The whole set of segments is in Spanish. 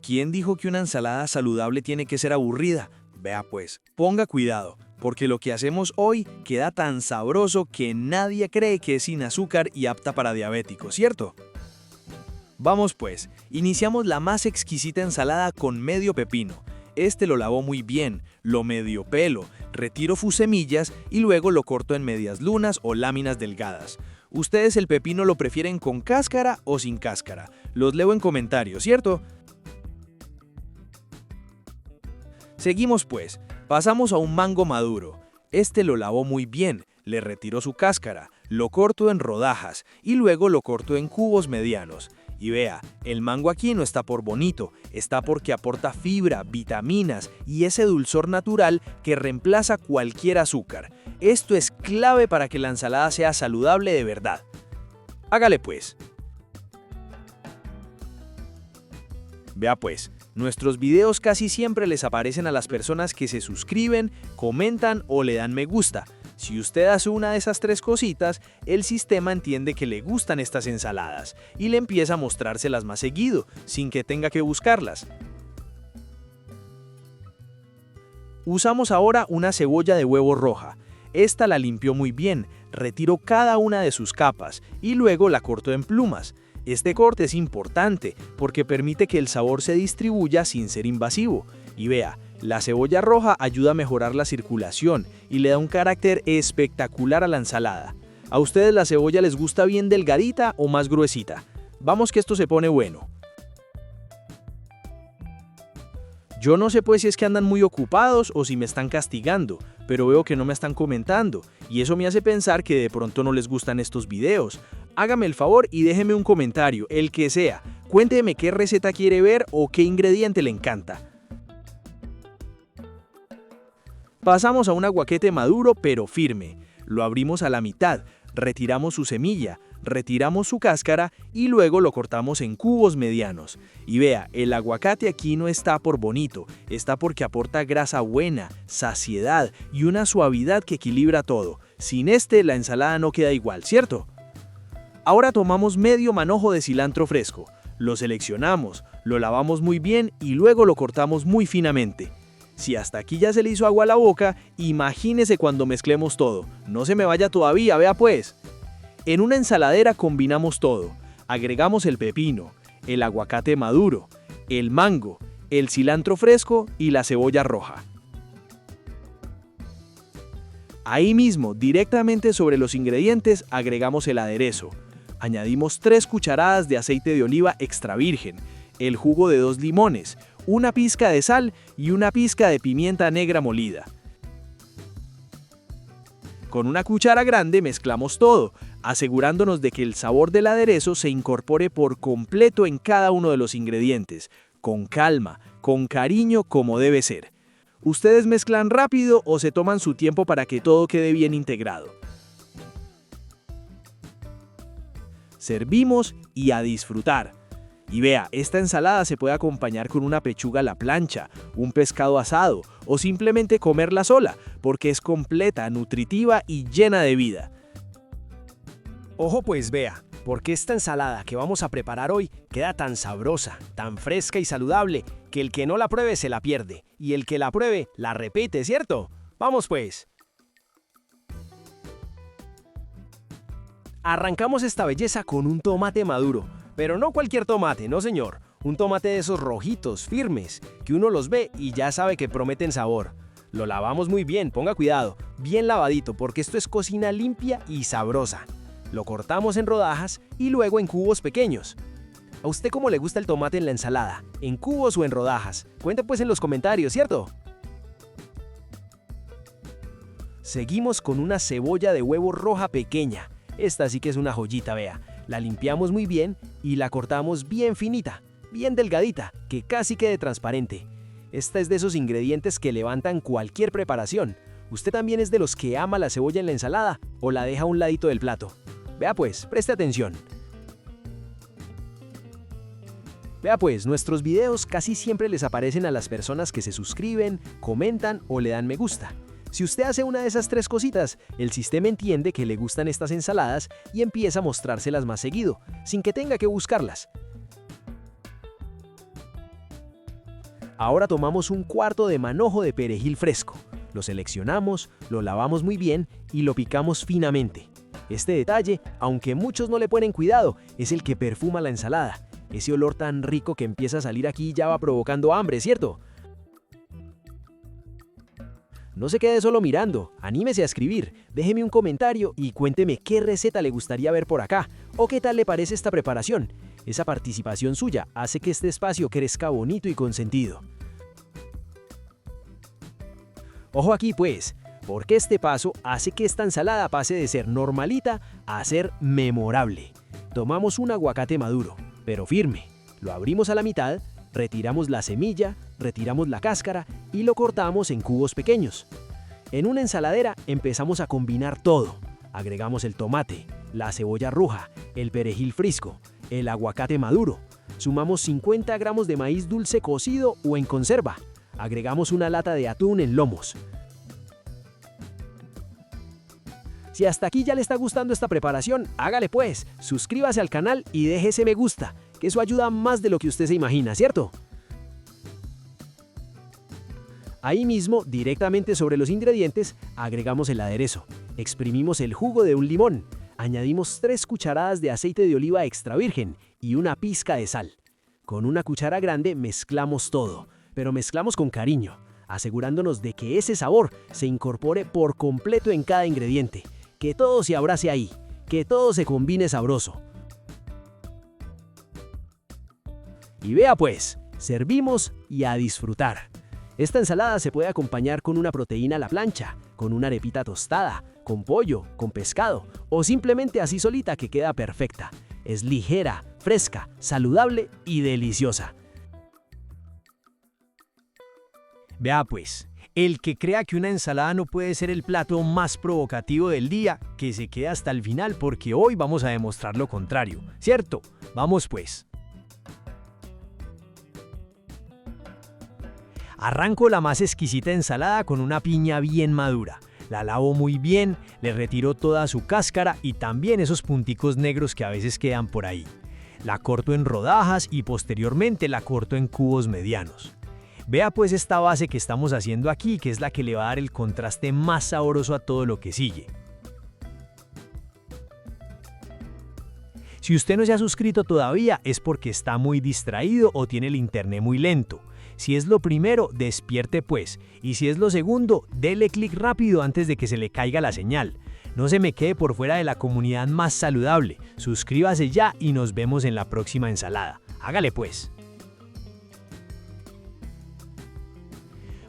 ¿Quién dijo que una ensalada saludable tiene que ser aburrida? Vea pues, ponga cuidado, porque lo que hacemos hoy queda tan sabroso que nadie cree que es sin azúcar y apta para diabéticos, ¿cierto? Vamos pues, iniciamos la más exquisita ensalada con medio pepino. Este lo lavo muy bien, lo medio pelo, retiro sus semillas y luego lo corto en medias lunas o láminas delgadas. ¿Ustedes el pepino lo prefieren con cáscara o sin cáscara? Los leo en comentarios, ¿cierto? Seguimos pues, pasamos a un mango maduro. Este lo lavo muy bien, le retiro su cáscara, lo corto en rodajas y luego lo corto en cubos medianos. Y vea, el mango aquí no está por bonito, está porque aporta fibra, vitaminas y ese dulzor natural que reemplaza cualquier azúcar. Esto es clave para que la ensalada sea saludable de verdad. Hágale pues. Vea pues, nuestros videos casi siempre les aparecen a las personas que se suscriben, comentan o le dan me gusta. Si usted hace una de esas tres cositas, el sistema entiende que le gustan estas ensaladas y le empieza a mostrárselas más seguido, sin que tenga que buscarlas. Usamos ahora una cebolla de huevo roja. Esta la limpio muy bien, retiro cada una de sus capas y luego la corto en plumas. Este corte es importante porque permite que el sabor se distribuya sin ser invasivo. Y vea, la cebolla roja ayuda a mejorar la circulación y le da un carácter espectacular a la ensalada. ¿A ustedes la cebolla les gusta bien delgadita o más gruesita? Vamos que esto se pone bueno. Yo no sé pues si es que andan muy ocupados o si me están castigando, pero veo que no me están comentando y eso me hace pensar que de pronto no les gustan estos videos. Hágame el favor y déjeme un comentario, el que sea. Cuénteme qué receta quiere ver o qué ingrediente le encanta. Pasamos a un aguacate maduro pero firme. Lo abrimos a la mitad, retiramos su semilla, retiramos su cáscara y luego lo cortamos en cubos medianos. Y vea, el aguacate aquí no está por bonito, está porque aporta grasa buena, saciedad y una suavidad que equilibra todo. Sin este, la ensalada no queda igual, ¿cierto? Ahora tomamos medio manojo de cilantro fresco, lo seleccionamos, lo lavamos muy bien y luego lo cortamos muy finamente. Si hasta aquí ya se le hizo agua a la boca, imagínese cuando mezclemos todo. No se me vaya todavía, vea pues. En una ensaladera combinamos todo. Agregamos el pepino, el aguacate maduro, el mango, el cilantro fresco y la cebolla roja. Ahí mismo, directamente sobre los ingredientes, agregamos el aderezo. Añadimos 3 cucharadas de aceite de oliva extra virgen, el jugo de 2 limones, una pizca de sal y una pizca de pimienta negra molida. Con una cuchara grande mezclamos todo, asegurándonos de que el sabor del aderezo se incorpore por completo en cada uno de los ingredientes, con calma, con cariño como debe ser. ¿Ustedes mezclan rápido o se toman su tiempo para que todo quede bien integrado? Servimos y a disfrutar. Y vea, esta ensalada se puede acompañar con una pechuga a la plancha, un pescado asado o simplemente comerla sola, porque es completa, nutritiva y llena de vida. Ojo pues vea, porque esta ensalada que vamos a preparar hoy queda tan sabrosa, tan fresca y saludable, que el que no la pruebe se la pierde, y el que la pruebe la repite, ¿cierto? Vamos pues. Arrancamos esta belleza con un tomate maduro, pero no cualquier tomate, no señor, un tomate de esos rojitos, firmes, que uno los ve y ya sabe que prometen sabor. Lo lavamos muy bien, ponga cuidado, bien lavadito, porque esto es cocina limpia y sabrosa. Lo cortamos en rodajas y luego en cubos pequeños. ¿A usted cómo le gusta el tomate en la ensalada? ¿En cubos o en rodajas? Cuente pues en los comentarios, ¿cierto? Seguimos con una cebolla de huevo roja pequeña. Esta sí que es una joyita, vea. La limpiamos muy bien y la cortamos bien finita, bien delgadita, que casi quede transparente. Esta es de esos ingredientes que levantan cualquier preparación. ¿Usted también es de los que ama la cebolla en la ensalada o la deja a un ladito del plato? Vea pues, preste atención. Vea pues, nuestros videos casi siempre les aparecen a las personas que se suscriben, comentan o le dan me gusta. Si usted hace una de esas tres cositas, el sistema entiende que le gustan estas ensaladas y empieza a mostrárselas más seguido, sin que tenga que buscarlas. Ahora tomamos un cuarto de manojo de perejil fresco. Lo seleccionamos, lo lavamos muy bien y lo picamos finamente. Este detalle, aunque muchos no le ponen cuidado, es el que perfuma la ensalada. Ese olor tan rico que empieza a salir aquí ya va provocando hambre, ¿cierto? No se quede solo mirando, anímese a escribir, déjeme un comentario y cuénteme qué receta le gustaría ver por acá o qué tal le parece esta preparación. Esa participación suya hace que este espacio crezca bonito y con sentido. Ojo aquí pues, porque este paso hace que esta ensalada pase de ser normalita a ser memorable. Tomamos un aguacate maduro, pero firme, lo abrimos a la mitad, retiramos la semilla, retiramos la cáscara y lo cortamos en cubos pequeños. En una ensaladera empezamos a combinar todo. Agregamos el tomate, la cebolla roja, el perejil fresco, el aguacate maduro. Sumamos 50 gramos de maíz dulce cocido o en conserva. Agregamos una lata de atún en lomos. Si hasta aquí ya le está gustando esta preparación, hágale pues, suscríbase al canal y deje ese me gusta, que eso ayuda más de lo que usted se imagina, ¿cierto? Ahí mismo, directamente sobre los ingredientes, agregamos el aderezo. Exprimimos el jugo de un limón. Añadimos 3 cucharadas de aceite de oliva extra virgen y una pizca de sal. Con una cuchara grande mezclamos todo, pero mezclamos con cariño, asegurándonos de que ese sabor se incorpore por completo en cada ingrediente, que todo se abrace ahí, que todo se combine sabroso. Y vea pues, servimos y a disfrutar. Esta ensalada se puede acompañar con una proteína a la plancha, con una arepita tostada, con pollo, con pescado o simplemente así solita que queda perfecta. Es ligera, fresca, saludable y deliciosa. Vea pues, el que crea que una ensalada no puede ser el plato más provocativo del día, que se quede hasta el final porque hoy vamos a demostrar lo contrario, ¿cierto? Vamos pues. Arranco la más exquisita ensalada con una piña bien madura. La lavo muy bien, le retiro toda su cáscara y también esos punticos negros que a veces quedan por ahí. La corto en rodajas y posteriormente la corto en cubos medianos. Vea pues esta base que estamos haciendo aquí, que es la que le va a dar el contraste más sabroso a todo lo que sigue. Si usted no se ha suscrito todavía es porque está muy distraído o tiene el internet muy lento. Si es lo primero, despierte pues, y si es lo segundo, dele clic rápido antes de que se le caiga la señal. No se me quede por fuera de la comunidad más saludable, suscríbase ya y nos vemos en la próxima ensalada. Hágale pues.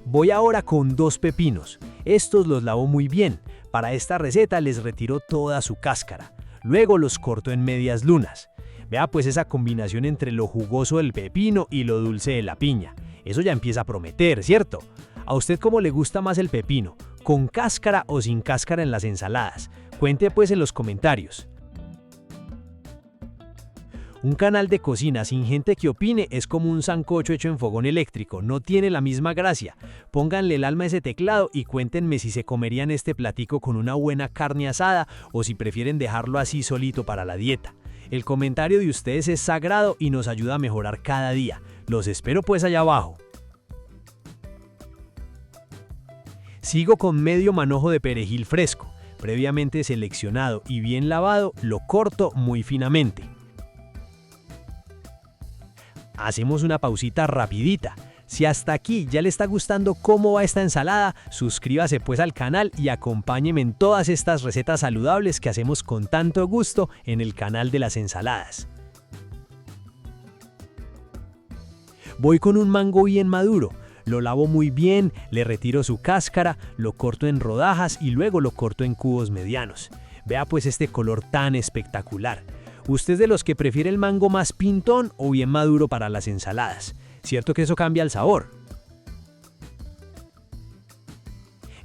Voy ahora con 2 pepinos, estos los lavo muy bien, para esta receta les retiro toda su cáscara, luego los corto en medias lunas. Vea pues esa combinación entre lo jugoso del pepino y lo dulce de la piña. Eso ya empieza a prometer, ¿cierto? ¿A usted cómo le gusta más el pepino? ¿Con cáscara o sin cáscara en las ensaladas? Cuente pues en los comentarios. Un canal de cocina sin gente que opine es como un sancocho hecho en fogón eléctrico, no tiene la misma gracia. Pónganle el alma a ese teclado y cuéntenme si se comerían este platico con una buena carne asada o si prefieren dejarlo así solito para la dieta. El comentario de ustedes es sagrado y nos ayuda a mejorar cada día. Los espero pues allá abajo. Sigo con medio manojo de perejil fresco, previamente seleccionado y bien lavado, lo corto muy finamente. Hacemos una pausita rapidita. Si hasta aquí ya le está gustando cómo va esta ensalada, suscríbase pues al canal y acompáñeme en todas estas recetas saludables que hacemos con tanto gusto en el canal de las ensaladas. Voy con un mango bien maduro. Lo lavo muy bien, le retiro su cáscara, lo corto en rodajas y luego lo corto en cubos medianos. Vea pues este color tan espectacular. ¿Usted es de los que prefiere el mango más pintón o bien maduro para las ensaladas? ¿Cierto que eso cambia el sabor?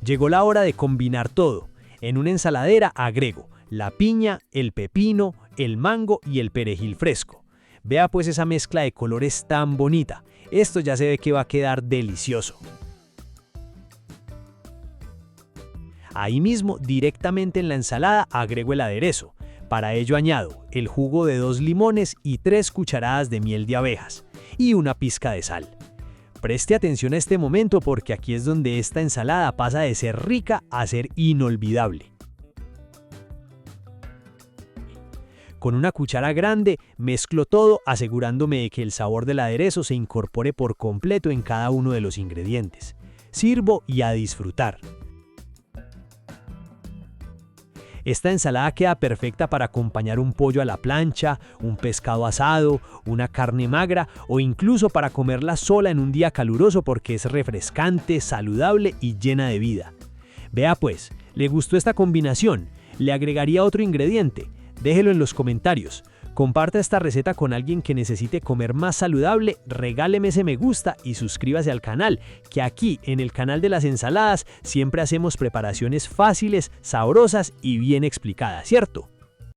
Llegó la hora de combinar todo. En una ensaladera agrego la piña, el pepino, el mango y el perejil fresco. Vea pues esa mezcla de colores tan bonita. Esto ya se ve que va a quedar delicioso. Ahí mismo, directamente en la ensalada, agrego el aderezo. Para ello añado el jugo de 2 limones y 3 cucharadas de miel de abejas y una pizca de sal. Preste atención a este momento porque aquí es donde esta ensalada pasa de ser rica a ser inolvidable. Con una cuchara grande mezclo todo asegurándome de que el sabor del aderezo se incorpore por completo en cada uno de los ingredientes. Sirvo y a disfrutar. Esta ensalada queda perfecta para acompañar un pollo a la plancha, un pescado asado, una carne magra o incluso para comerla sola en un día caluroso porque es refrescante, saludable y llena de vida. Vea pues, ¿le gustó esta combinación? ¿Le agregaría otro ingrediente? Déjelo en los comentarios. Comparta esta receta con alguien que necesite comer más saludable, regáleme ese me gusta y suscríbase al canal, que aquí en el canal de las ensaladas siempre hacemos preparaciones fáciles, sabrosas y bien explicadas, ¿cierto?